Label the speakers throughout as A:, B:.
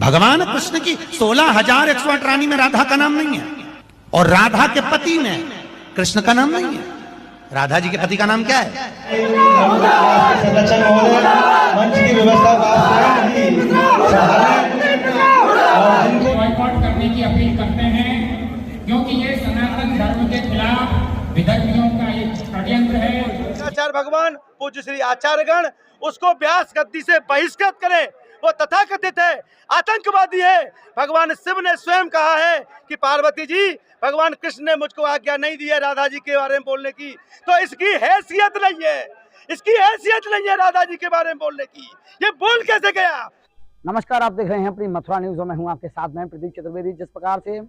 A: भगवान कृष्ण की 16,108 रानी में राधा का नाम नहीं है, और राधा के पति में कृष्ण का नाम नहीं है। राधा जी के पति का नाम क्या है?
B: संरक्षण महोदय मंच की व्यवस्था
C: बॉयकॉट करने की अपील करते हैं, क्योंकि ये सनातन धर्म के खिलाफ विधर्मियों का एक षड्यंत्र है।
B: आचार्य भगवान पूज्य श्री आचार्यगण उसको व्यास गद्दी से बहिष्कृत करें। वो तथाकथित है, आतंकवादी है। भगवान शिव ने स्वयं कहा है कि पार्वती जी, भगवान कृष्ण ने मुझको आज्ञा नहीं दी है राधा जी के बारे में बोलने की, तो इसकी हैसियत नहीं है, इसकी हैसियत नहीं है राधा जी के बारे में बोलने की। ये बोल कैसे गया?
D: नमस्कार, आप देख रहे हैं अपनी मथुरा न्यूज में हूं आपके साथ में प्रदीप चतुर्वेदी। जिस प्रकार से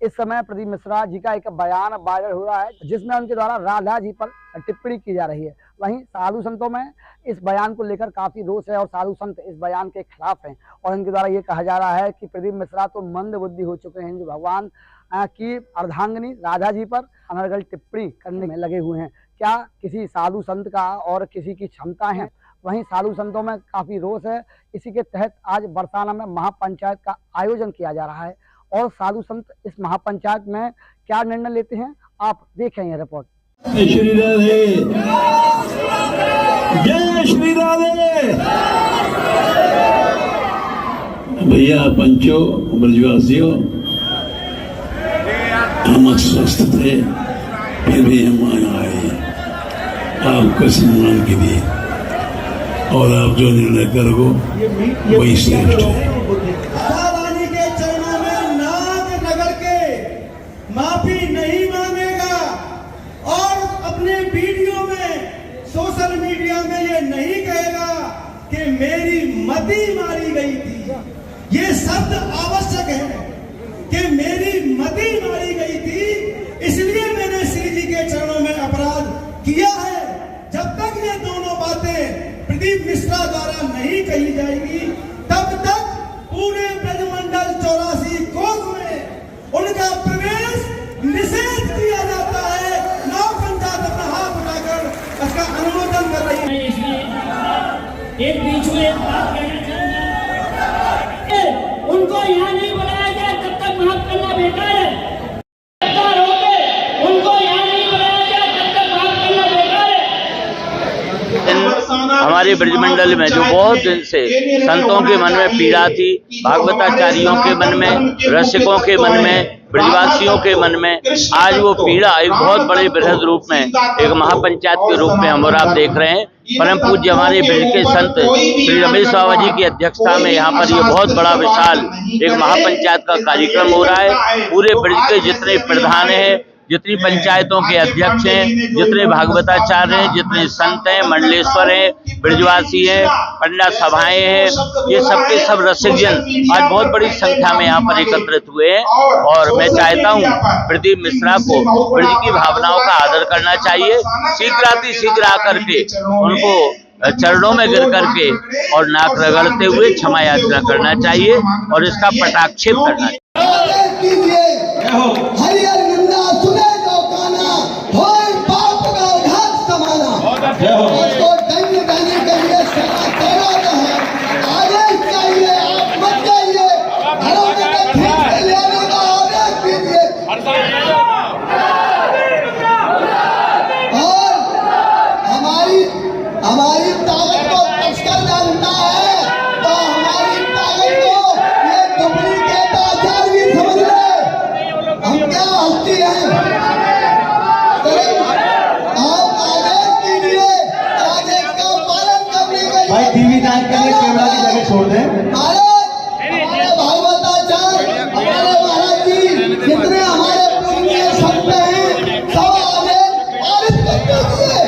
D: इस समय प्रदीप मिश्रा जी का एक बयान वायरल हो रहा है, जिसमें उनके द्वारा राधा जी पर टिप्पणी की जा रही है, वहीं साधु संतों में इस बयान को लेकर काफी रोष है और साधु संत इस बयान के खिलाफ हैं। और उनके द्वारा ये कहा जा रहा है कि प्रदीप मिश्रा तो मंद बुद्धि हो चुके हैं, जो भगवान की अर्धांगिनी राधा जी पर अनर्गल टिप्पणी करने में लगे हुए हैं। क्या किसी साधु संत का और किसी की क्षमता है? वहीं साधु संतों में काफी रोष है। इसी के तहत आज बरसाना में महापंचायत का आयोजन किया जा रहा है, और साधु संत इस महापंचायत में क्या निर्णय लेते हैं आप देखें यह रिपोर्ट।
E: जय श्री राधे, जय श्री राधे। भैया पंचो ब्रजवासियों, हम अस्वस्थ थे, फिर भी हम आए आपका सम्मान के लिए, और आप जो निर्णय करोगे वही श्रेष्ठ है।
B: रानी के चरणों में नाक रगड़ के माफी नहीं मांगेगा, और अपने वीडियो में सोशल मीडिया में ये नहीं कहेगा कि मेरी मति मारी गई थी। ये शब्द आवश्यक है कि मेरी मति मारी गई थी, इसलिए मैंने श्री जी के चरणों में अपराध किया है। जब तक ये दोनों बातें प्रदीप मिश्रा द्वारा नहीं कही जाएगी, तब तक पूरे ब्रजमंडल 84 कोस में उनका प्रवेश निषेध किया जाता है। नौ पंचायत अपना हाथ उठाकर इसका अनुमोदन कर रही है।
C: इसलिए एक बीच में एक बात कहना चाहूंगा, उनको यहाँ नहीं बुलाया गया तब तक माफ करना बेकार है।
F: हमारे ब्रजमंडल में जो बहुत दिन से संतों के मन में पीड़ा थी, भागवताचार्यों के मन में, रसिकों के मन में, ब्रजवासियों के मन में, आज वो पीड़ा एक बहुत बड़े बृहद रूप में, एक महापंचायत के रूप में हम और आप देख रहे हैं। परम पूज्य हमारे ब्रज के संत श्री रमेश बाबा जी की अध्यक्षता में यहाँ पर ये बहुत बड़ा विशाल एक महापंचायत का कार्यक्रम हो रहा है। पूरे ब्रज के जितने प्रधान हैं, जितनी पंचायतों के अध्यक्ष हैं, जितने भागवताचार्य हैं, जितने संत हैं, मंडलेश्वर हैं, ब्रजवासी हैं, पंडा सभाएं हैं, ये सबके सब रसिकजन आज बहुत बड़ी संख्या में यहाँ पर एकत्रित हुए हैं। और मैं चाहता हूँ प्रदीप मिश्रा को ब्रज की भावनाओं का आदर करना चाहिए। शीघ्र आकर के उनको चरणों में गिर करके और नाक रगड़ते हुए क्षमा याचना करना चाहिए और इसका पटाक्षेप करना चाहिए।
G: हमारी ताकत को तस्कर जानता है, तो हमारी ताकत को ये डुप्लीकेट आचार भी समझ ले। हम क्या हस्ती हैं? आप आदेश कीजिए, आदेश का पालन करने के लिए
B: भाई टीवी टाइम के लिए कैमरा की जगह छोड़ दें।
G: हमारे भागवताचार्य, हमारे महाराज जी, जितने हमारे पूर्णीय संत हैं, सब आदेश पारित करते हुए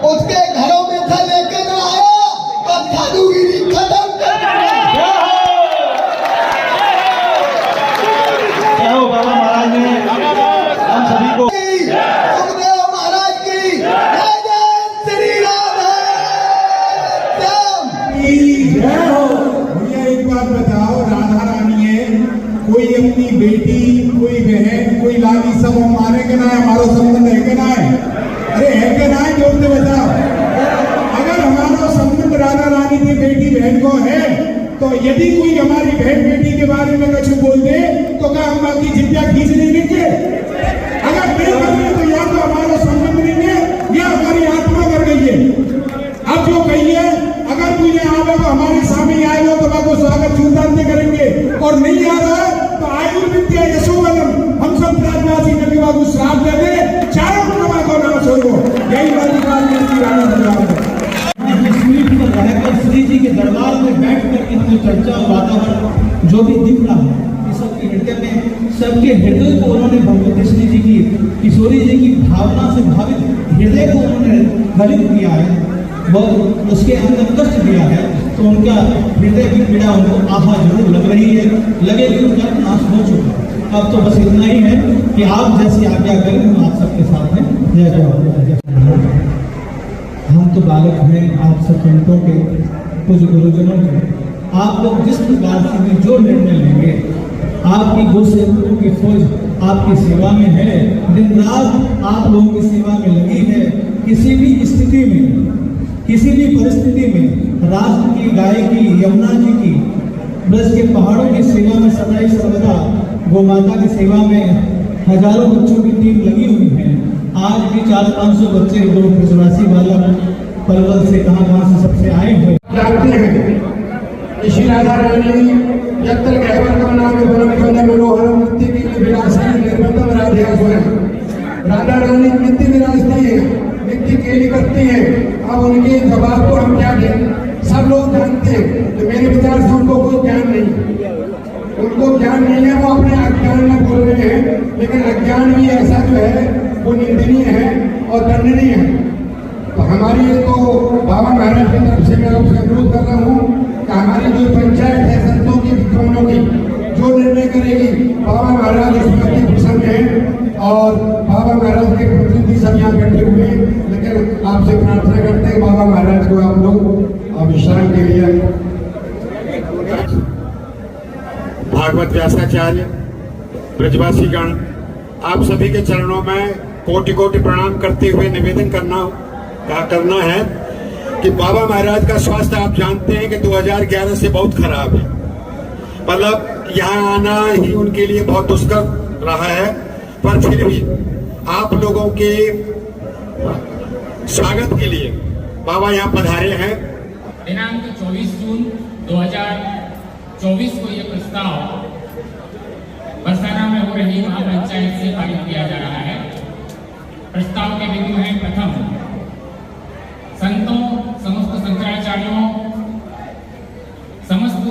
G: उसके घरों में से लेके न आया तो साधुगिरी खत्म कर देंगे।
B: बाबा महाराज ने हम सभी को
G: सुखदेव महाराज की जय जय श्री राधे श्याम।
H: मुझे एक बात बताओ, राधा रानी है, कोई अपनी बेटी, कोई बहन, कोई लाली, सब हमारे के ना है, हमारा संबंध है के ना है? अरे है के ना है? जोर से बताओ। अगर हमारा संबंध राधा रानी की बेटी बहन को है, तो यदि कोई हमारी बहन बेटी के अम्मा की जिंदगी खींच नहीं नीचे। अगर नहीं करनी तो या तो हमारा संबंध नहीं है या हमारी आत्मा कर गई है। अब जो कहिए अगर तू ये आवे तो हमारे सामने आए हो तो आपको स्वागत सुल्तान से करेंगे, और नहीं आ रहा है तो आयुर्विद्या यशोवनम हम सब राजवासी नबी बाबू श्राप दे दे, चारों कुटुंबा को नाम छोड़ो। यही अधिकार में श्री राणा
B: पर रहकर श्री जी के दरबार में बैठ कर इतनी चर्चा और वातावरण जो भी दिख रहा है, इस सबके हृदय में, सबके हृदय को उन्होंने भगवती श्री जी की, किशोरी जी की भावना से भावित हृदय को उन्होंने गलित किया है, वो उसके अंदर कष्ट दिया है, तो उनका हृदय की पीड़ा उनको आहा जरूर लग रही है, लगेगी उनका नाश हो चुका। अब तो बस इतना ही है कि आप जैसी आज्ञा करें, हम आप सबके साथ हैं। जय जय। हम तो बालक हैं आप सब संतों के, कुछ गुरुजनों के। आप लोग जिस प्रकार से भी जो निर्णय लेंगे, आपकी गो सेवकों की फौज आपकी सेवा में है, दिन रात आप लोगों की सेवा में लगी है। किसी भी स्थिति में, किसी भी परिस्थिति में राष्ट्र की, गाय की, यमुना जी की, ब्रज के पहाड़ों की सेवा में सदा सर्वदा, गौ माता की सेवा में हजारों बच्चों की टीम लगी हुई है। आज भी 400-500 बच्चे दो ब्रजवासी बालक पलवल से कहां से सबसे आए हुए
H: जानते हैं। श्री राधा रानी जब तक गहवर का नाम मनोहरम नित्य की विलासी निर्बंधम राधिका स्वयं। राधा रानी नित्य विलासती है, नित्य केली करती है। अब उनके जवाब को हम क्या दें? सब लोग जानते हैं, तो मेरे विचार से उनको कोई ज्ञान नहीं, उनको ज्ञान नहीं है, वो अपने अज्ञान में बोल रहे हैं। लेकिन अज्ञान भी ऐसा जो है वो निंदनीय है और दंडनीय है। तो हमारी तो बाबा महाराज की तरफ से मैं आपसे अनुरोध कर रहा हूँ कि हमारी जो पंचायत है संतों की, विद्वानों की, जो निर्णय करेगी, बाबा महाराज उसमें अति प्रसन्न है और बाबा महाराज के प्रतिनिधि सब यहाँ बैठे हुए हैं। लेकिन आपसे प्रार्थना करते हैं बाबा महाराज को आप लोग विश्राम के लिए।
I: भागवत व्यासाचार्य, ब्रजवासी गण, आप सभी के चरणों में कोटि कोटि प्रणाम करते हुए निवेदन करना है कि बाबा महाराज का स्वास्थ्य आप जानते हैं कि 2011 से बहुत खराब है। मतलब यहाँ आना ही उनके लिए बहुत दुष्कर रहा है, पर फिर भी आप लोगों के स्वागत के लिए बाबा यहाँ पधारे हैं।
J: दिनांक 24 जून 2024 को ये प्रस्ताव बरसाना में हो रही महापंचायत से पारित किया जा रहा है। प्रस्ताव के बिंदु हैं: प्रथम, संतों, समस्त शंकराचार्यों, समस्त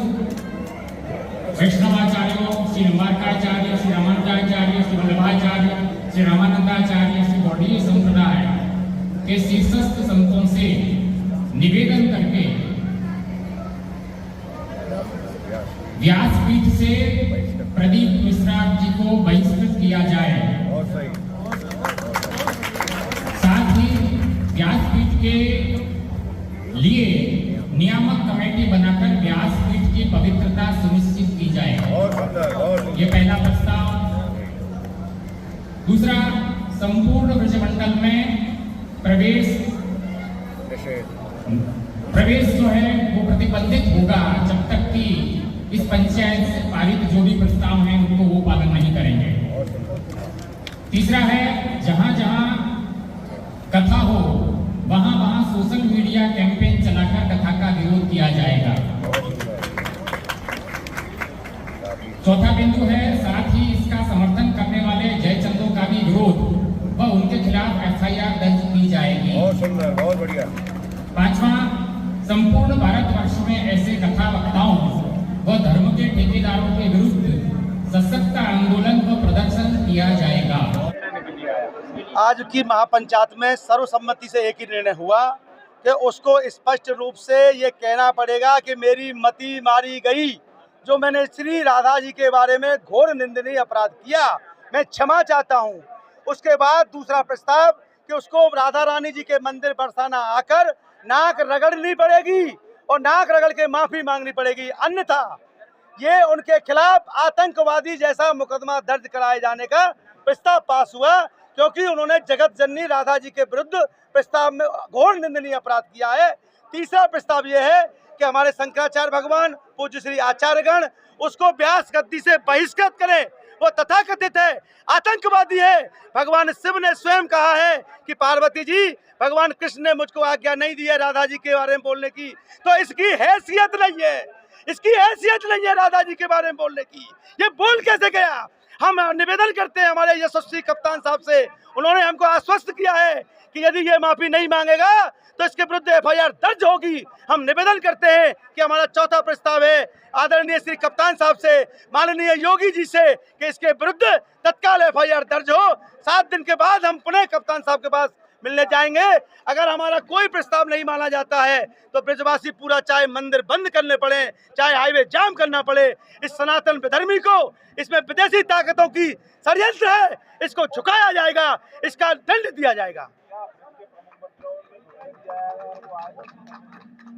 J: वैष्णवाचार्यों, श्री निम्बार्काचार्य, श्री रामानुजाचार्य, श्री वल्लभाचार्य, श्री रामानंदाचार्य, श्री गौड़ीय संप्रदाय के शीर्षस्थ संतों से निवेदन करके व्यासपीठ से प्रदीप मिश्रा जी को बहिष्कृत किया जाए। साथ ही व्यासपीठ के लिए नियामक कमेटी बनाकर व्यासपीठ की पवित्रता सुनिश्चित की जाए। ये पहला प्रस्ताव। दूसरा, संपूर्ण ब्रजमंडल में प्रवेश जो है वो प्रतिबंधित होगा जब तक कि इस पंचायत से पारित जो भी प्रस्ताव हैं उनको वो पालन नहीं करेंगे। तीसरा है, जहां जहां कथा हो वहां वहां सोशल मीडिया कैंपेन चलाकर कथा का विरोध किया जाएगा। चौथा बिंदु है, साथ ही इसका समर्थन करने वाले जयचंदों का भी विरोध व उनके खिलाफ FIR दर्ज की जाएगी। बहुत सुंदर, बहुत बढ़िया। पांचवा, संपूर्ण भारतवर्ष में ऐसे कथा वक्ताओं व धर्म के ठेकेदारों के विरुद्ध सशक्त आंदोलन व प्रदर्शन किया जाएगा।
K: आज की महापंचायत में सर्वसम्मति से एक ही निर्णय हुआ कि उसको स्पष्ट रूप से ये कहना पड़ेगा कि मेरी मति मारी गई। जो मैंने श्री राधा जी के बारे में घोर निंदनीय अपराध किया, मैं क्षमा चाहता हूँ। उसके बाद दूसरा प्रस्ताव कि उसको राधा रानी जी के मंदिर बरसाना आकर नाक रगड़नी पड़ेगी और नाक रगड़ के माफी मांगनी पड़ेगी, अन्यथा ये उनके खिलाफ आतंकवादी जैसा मुकदमा दर्ज कराए जाने का प्रस्ताव पास हुआ, क्योंकि उन्होंने जगत जननी राधा जी के विरुद्ध प्रस्ताव में घोर निंदनीय अपराध किया है। तीसरा प्रस्ताव ये है कि हमारे शंकराचार्य भगवान पूज्य श्री आचार्यगण उसको व्यास गद्दी से बहिष्कृत करें। वो तथाकथित है, आतंकवादी है। भगवान शिव ने स्वयं कहा है कि पार्वती जी, भगवान कृष्ण ने मुझको आज्ञा नहीं दी है राधा जी के बारे में बोलने की, तो इसकी हैसियत नहीं है, इसकी हैसियत नहीं है राधा जी के बारे में बोलने की। ये बोल कैसे गया? हम निवेदन करते हैं हमारे यशस्वी कप्तान साहब से, उन्होंने हमको आश्वस्त किया है कि यदि ये माफी नहीं मांगेगा तो इसके विरुद्ध एफआईआर दर्ज होगी। हम निवेदन करते हैं कि हमारा चौथा प्रस्ताव है आदरणीय श्री कप्तान साहब से, माननीय योगी जी से, कि इसके विरुद्ध तत्काल एफआईआर दर्ज हो। 7 दिन के बाद हम पुनः कप्तान साहब के पास मिलने जाएंगे। अगर हमारा कोई प्रस्ताव नहीं माना जाता है तो ब्रजवासी पूरा, चाहे मंदिर बंद करने पड़े, चाहे हाईवे जाम करना पड़े, इस सनातन विधर्मी को, इसमें विदेशी ताकतों की षड्यंत्र है, इसको झुकाया जाएगा, इसका दंड दिया जाएगा।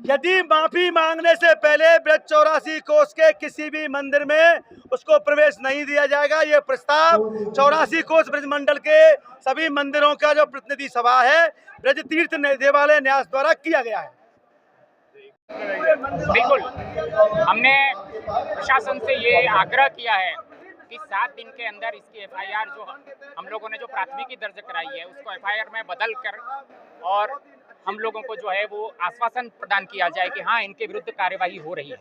K: यदि माफी मांगने से पहले ब्रज 84 कोस के किसी भी मंदिर में उसको प्रवेश नहीं दिया जाएगा। ये प्रस्ताव 84 कोस ब्रज मंडल के सभी मंदिरों का जो प्रतिनिधि सभा है ब्रज तीर्थ देवालय न्यास द्वारा किया गया है।
J: बिल्कुल, हमने प्रशासन से ये आग्रह किया है कि 7 दिन के अंदर इसकी एफआईआर, जो हम लोगों ने जो प्राथमिकी दर्ज कराई है उसको एफआईआर में बदल कर, और हम लोगों को जो है वो आश्वासन प्रदान किया जाए कि हाँ, इनके विरुद्ध कार्यवाही हो रही है।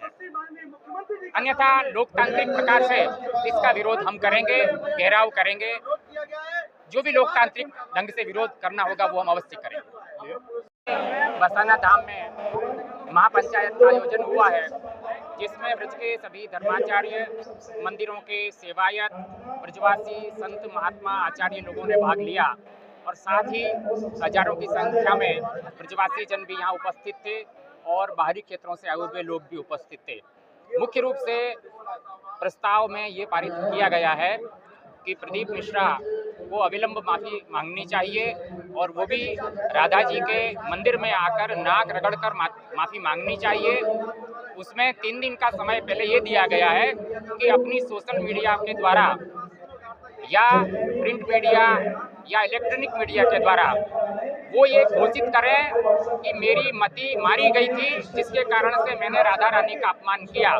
J: अन्यथा लोकतांत्रिक प्रकार से इसका विरोध हम करेंगे, घेराव करेंगे। जो भी लोकतांत्रिक ढंग से विरोध करना होगा वो हम अवश्य करेंगे। बरसाना धाम में महापंचायत का आयोजन हुआ है, जिसमें ब्रज के सभी धर्माचार्य, मंदिरों के सेवायत, ब्रजवासी संत महात्मा आचार्य लोगों ने भाग लिया, और साथ ही हजारों की संख्या में ब्रजवासी जन भी यहाँ उपस्थित थे और बाहरी क्षेत्रों से आए हुए लोग भी उपस्थित थे। मुख्य रूप से प्रस्ताव में ये पारित किया गया है कि प्रदीप मिश्रा को अविलंब माफ़ी मांगनी चाहिए, और वो भी राधा जी के मंदिर में आकर नाक रगड़कर माफ़ी मांगनी चाहिए। उसमें 3 दिन का समय पहले ये दिया गया है कि अपनी सोशल मीडिया के द्वारा या प्रिंट मीडिया या इलेक्ट्रॉनिक मीडिया के द्वारा वो ये घोषित करें कि मेरी मति मारी गई थी, जिसके कारण से मैंने राधा रानी का अपमान किया,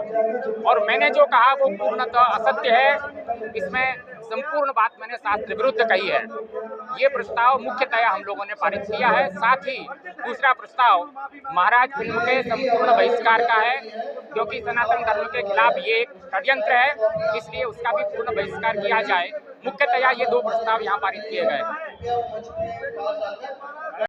J: और मैंने जो कहा वो पूर्णतः असत्य है। इसमें संपूर्ण बात मैंने शास्त्र विरुद्ध कही है। ये प्रस्ताव मुख्यतया हम लोगों ने पारित किया है। साथ ही दूसरा प्रस्ताव महाराज फिल्म के संपूर्ण बहिष्कार का है, क्योंकि सनातन धर्म के खिलाफ ये एक षड्यंत्र है, इसलिए उसका भी पूर्ण बहिष्कार किया जाए। मुख्यतया ये 2 प्रस्ताव यहाँ पारित किए गए।